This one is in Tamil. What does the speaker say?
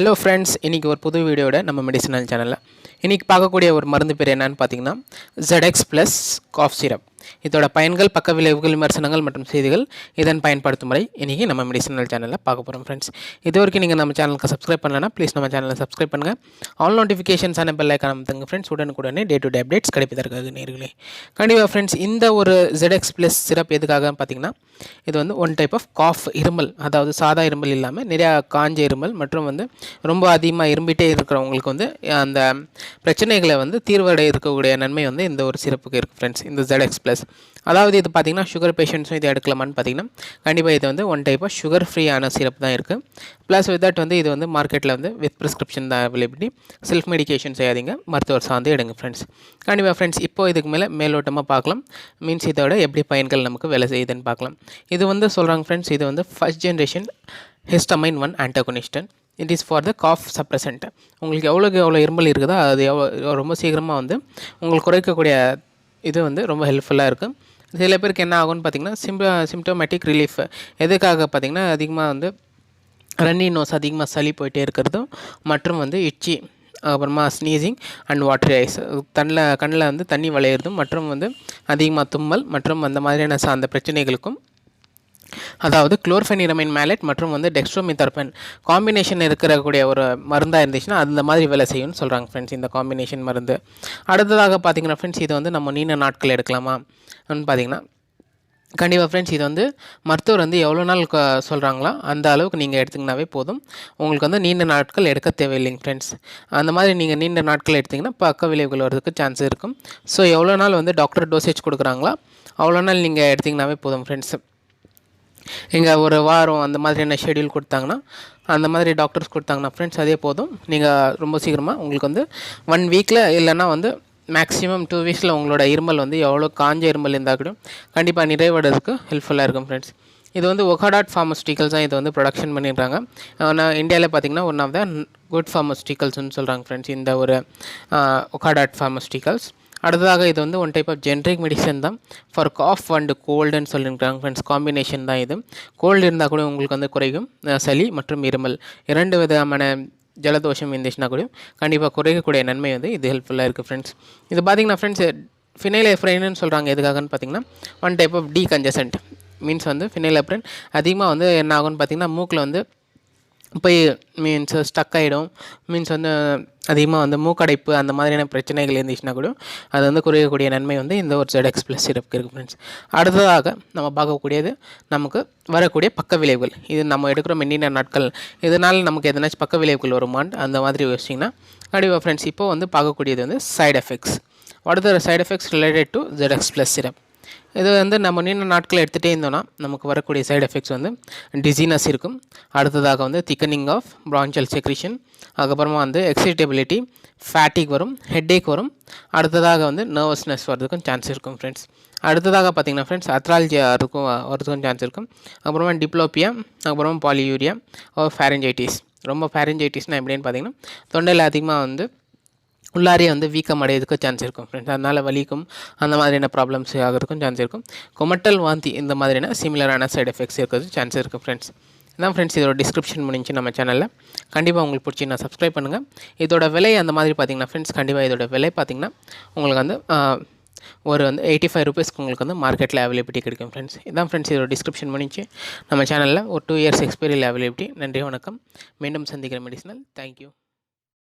ஹலோ ஃப்ரெண்ட்ஸ், இன்றைக்கி ஒரு புது வீடியோட நம்ம மெடிசனல் சேனலில் இன்றைக்கி பார்க்கக்கூடிய ஒரு மருந்து பேர் என்னன்னு பார்த்தீங்கன்னா ZX+ காஃப் சிரப். இதோட பயன்கள், பக்க விளைவுகள், விமர்சனங்கள் மற்றும் செய்திகள், இதன் பயன்படுத்தும் முறை இன்றைக்கி நம்ம மெடிசனல் சேனலில் பார்க்க போகிறோம். ஃப்ரெண்ட்ஸ், இது வரைக்கும் நீங்கள் நம்ம சேனலுக்கு சப்ஸ்கிரைப் பண்ணலன்னா ப்ளீஸ் நம்ம சேனலை சப்ஸ்கிரைப் பண்ணுங்கள். ஆல் நோட்டிஃபிகேஷன்ஸான பெல் ஐக்கான் அமுத்துங்க ஃப்ரெண்ட்ஸ். உடனுக்குடனே டே டு டே அப்டேட்ஸ் கிடைப்பதற்காக நேர்களே. கண்டிப்பாக ஃப்ரெண்ட்ஸ், இந்த ஒரு ZX+ சிரப் எதுக்காக பார்த்தீங்கன்னா, இது வந்து ஒன் டைப் ஆஃப் காஃப், இருமல், அதாவது சாதா இருமல் இல்லாமல் நிறையா காஞ்ச இருமல் மற்றும் வந்து ரொம்ப அதிகமாக இரும்பிட்டே இருக்கிறவங்களுக்கு வந்து அந்த பிரச்சனைகளை வந்து தீர்வடைய இருக்கக்கூடிய நன்மை வந்து இந்த ஒரு சிறப்புக்கு இருக்குது ஃப்ரெண்ட்ஸ். இந்த ZX+, அதாவது இது பார்த்திங்கன்னா சுகர் பேஷண்ட்ஸும் இதை எடுக்கலாமான்னு பார்த்தீங்கன்னா கண்டிப்பாக இது வந்து ஒன் டைப் ஆஃப் சுகர் ஃப்ரீயான சிரப் தான் இருக்குது. ப்ளஸ் வித் தட் வந்து இது வந்து மார்க்கெட்டில் வந்து வித் ப்ரிஸ்கிரிப்ஷன் தான் அவைலபிலிட்டி. செல்ஃப் மெடிக்கேஷன் செய்யாதீங்க, மருத்துவர் சார்ந்து எடுங்க ஃப்ரெண்ட்ஸ். கண்டிப்பாக ஃப்ரெண்ட்ஸ், இப்போ இதுக்கு மேலோட்டமாக பார்க்கலாம். மீன்ஸ் இதோட எப்படி பயன்கள் நமக்கு வேலை செய்யுதுன்னு பார்க்கலாம். இது வந்து சொல்கிறாங்க ஃப்ரெண்ட்ஸ், இது வந்து ஃபர்ஸ்ட் ஜென்ரேஷன் ஹிஸ்டமைன் 1 ஆன்டகோனிஸ்டன். It is for the cough suppressant. உங்களுக்கு எவ்வளோ இருமல் இருக்குதோ அது ரொம்ப சீக்கிரமாக வந்து உங்களுக்கு குறைக்கக்கூடிய இது வந்து ரொம்ப ஹெல்ப்ஃபுல்லாக இருக்குது. சில பேருக்கு என்ன ஆகும்னு பார்த்திங்கன்னா சிம்டோமேட்டிக் ரிலீஃப். எதுக்காக பார்த்திங்கன்னா அதிகமாக வந்து ரன்னி நோஸ், அதிகமாக சளி போயிட்டே இருக்கிறதும் மற்றும் வந்து இச்சி, அப்புறமா ஸ்னீசிங் அண்ட் வாட்டர் ஐஸ், கண்ணில் வந்து தண்ணி வளையிறதும் மற்றும் வந்து அதிகமாக தும்மல் மற்றும் அந்த மாதிரியான அந்த பிரச்சனைகளுக்கும், அதாவது குளோர்ஃபெனிரமைன் மேலட் மற்றும் வந்து டெக்ஸ்ட்ரோமிதர்பன் காம்பினேஷன் இருக்கக்கூடிய ஒரு மருந்தாக இருந்துச்சுன்னா அந்த மாதிரி வேலை செய்யும்னு சொல்கிறாங்க ஃப்ரெண்ட்ஸ், இந்த காம்பினேஷன் மருந்து. அடுத்ததாக பார்த்திங்கன்னா ஃப்ரெண்ட்ஸ், இது வந்து நம்ம நீண்ட நாட்கள் எடுக்கலாமா பார்த்திங்கன்னா கண்டிப்பாக ஃப்ரெண்ட்ஸ், இது வந்து மருத்துவர் வந்து எவ்வளோ நாள் சொல்கிறாங்களோ அந்த அளவுக்கு நீங்கள் எடுத்திங்கனாவே போதும். உங்களுக்கு வந்து நீண்ட நாட்கள் எடுக்க தேவையில்லைங்க ஃப்ரெண்ட்ஸ். அந்த மாதிரி நீங்கள் நீண்ட நாட்கள் எடுத்திங்கன்னா பக்க விளைவுகள் வரதுக்கு சான்ஸ் இருக்கும். ஸோ எவ்வளோ நாள் வந்து டாக்டர் டோசேஜ் கொடுக்குறாங்களோ அவ்வளோ நாள் நீங்கள் எடுத்திங்கனாவே போதும் ஃப்ரெண்ட்ஸ். இங்கே ஒரு வாரம் அந்த மாதிரியான ஷெடியூல் கொடுத்தாங்கன்னா, அந்த மாதிரி டாக்டர்ஸ் கொடுத்தாங்கன்னா ஃப்ரெண்ட்ஸ் அதே போதும். நீங்கள் ரொம்ப சீக்கிரமாக உங்களுக்கு வந்து 1 வீக்கில் இல்லைன்னா வந்து மேக்ஸிமம் 2 வீக்ஸில் உங்களோட இருமல் வந்து எவ்வளோ காஞ்ச இருமல் இருந்தால் கூட கண்டிப்பாக நிறைவடைறதுக்கு ஹெல்ப்ஃபுல்லாக இருக்கும் ஃப்ரெண்ட்ஸ். இது வந்து ஒகாடாட் ஃபார்மஸ்டிக்கல்ஸ் தான் இது வந்து ப்ரொடக்ஷன் பண்ணிடுறாங்க. ஆனால் இந்தியாவில் பார்த்திங்கன்னா ஒன் ஆஃப் த குட் ஃபார்மஸ்டிக்கல்ஸ்னு சொல்கிறாங்க ஃப்ரெண்ட்ஸ், இந்த ஒரு ஒகாடாட் ஃபார்மஸ்டிக்கல்ஸ். அடுத்ததாக இது வந்து one type of generic medicine தான் ஃபார் காஃப் அண்ட் கோல்டுன்னு சொல்லியிருக்காங்க ஃப்ரெண்ட்ஸ். காம்பினேஷன் தான் இது. கோல்டு இருந்தால் கூட உங்களுக்கு வந்து குறையும், சளி மற்றும் இருமல் 2 விதமான ஜலதோஷம் இருந்துச்சுன்னா கூட கண்டிப்பாக குறைக்கக்கூடிய நன்மை வந்து இது ஹெல்ப்ஃபுல்லாக இருக்குது ஃப்ரெண்ட்ஸ். இது பார்த்திங்கன்னா ஃப்ரெண்ட்ஸ், ஃபினைலெஃப்ரைன்னு சொல்கிறாங்க. எதுக்காகன்னு பார்த்திங்கன்னா ஒன் டைப் ஆஃப் டீகன்ஜசன்ட். மீன்ஸ் வந்து ஃபினைலெஃப்ரைன் அதிகமாக வந்து என்ன ஆகும்னு பார்த்திங்கன்னா மூக்கில் வந்து போய் மீன்ஸ் ஸ்டக் ஆகிடும். மீன்ஸ் வந்து அதிகமாக வந்து மூக்கடைப்பு அந்த மாதிரியான பிரச்சனைகள் இருந்துச்சுன்னா கூட அது வந்து குறையக்கூடிய நன்மை வந்து இந்த ஒரு ZX+ சிரப்புக்கு இருக்குது ஃப்ரெண்ட்ஸ். அடுத்ததாக நம்ம பார்க்கக்கூடியது நமக்கு வரக்கூடிய பக்க விளைவுகள். இது நம்ம எடுக்கிற நீண்ட நாட்கள், இதனால் நமக்கு எதனாச்சும் பக்க விளைவுகள் வருமானு அந்த மாதிரி யோசிச்சிங்கன்னா கண்டிப்பாக ஃப்ரெண்ட்ஸ் இப்போ வந்து பார்க்கக்கூடியது வந்து side effects. What are the side effects related to ZX+ syrup? இது வந்து நம்ம நீண்ட நாட்கள் எடுத்துகிட்டே இருந்தோன்னா நமக்கு வரக்கூடிய சைடு எஃபெக்ட்ஸ் வந்து டிசீனஸ் இருக்கும். அடுத்ததாக வந்து திக்கனிங் ஆஃப் பிரான்ச்சல் செக்ரிஷன், அதுக்கப்புறமா வந்து எக்ஸைட்டபிலிட்டி, ஃபேட்டிக் வரும், ஹெட்டேக் வரும். அடுத்ததாக வந்து நர்வஸ்னஸ் வரதுக்கும் சான்ஸ் இருக்கும் ஃப்ரெண்ட்ஸ். அடுத்ததாக பார்த்திங்கன்னா ஃப்ரெண்ட்ஸ் அத்ராலஜியா வரதுக்கும் சான்ஸ் இருக்கும். அப்புறமா டிப்ளோப்பியா, அப்புறமா பாலியூரியா, ஃபேரஞ்சைட்டிஸ். ரொம்ப ஃபேரஞ்சைட்டிஸ்னால் எப்படின்னு பார்த்திங்கன்னா தொண்டையில் அதிகமாக வந்து உள்ளாரே வந்து வீக்கம் அடையிறதுக்கு சான்ஸ் இருக்கும் ஃப்ரெண்ட்ஸ். அதனால் வலிக்கும் அந்த மாதிரியான ப்ராப்ளம்ஸ் ஆகிறதுக்கும் சான்ஸ் இருக்கும். கொமட்டல், வாந்தி இந்த மாதிரியான சிமிலரான சைடு எஃபெக்ட்ஸ் இருக்கிறது சான்ஸ் இருக்குது ஃப்ரெண்ட்ஸ். இதான் ஃப்ரெண்ட்ஸ் இதோட டிஸ்கிரிப்ஷன் முடிஞ்சு நம்ம சேனலில். கண்டிப்பாக உங்களுக்கு பிடிச்சி நான் சப்ஸ்கிரைப் பண்ணுங்கள். இதோட விலை அந்த மாதிரி பார்த்திங்கன்னா ஃப்ரெண்ட்ஸ் கண்டிப்பாக இதோட விலை பார்த்திங்கன்னா உங்களுக்கு வந்து ஒரு வந்து 85 ரூபீஸ்க்கு உங்களுக்கு வந்து மார்க்கெட்டில் அவைலபிலிட்டி கிடைக்கும் ஃப்ரெண்ட்ஸ். இதான் ஃப்ரெண்ட்ஸ் இதோட டிஸ்கிரிப்ஷன் முடிஞ்சு நம்ம சேனலில் ஒரு 2 இயர்ஸ் எக்ஸ்பீரியல் அவைலபிலிட்டி. நன்றி, வணக்கம். மீண்டும் சந்திக்கிற மெடிசனல். தேங்க்யூ.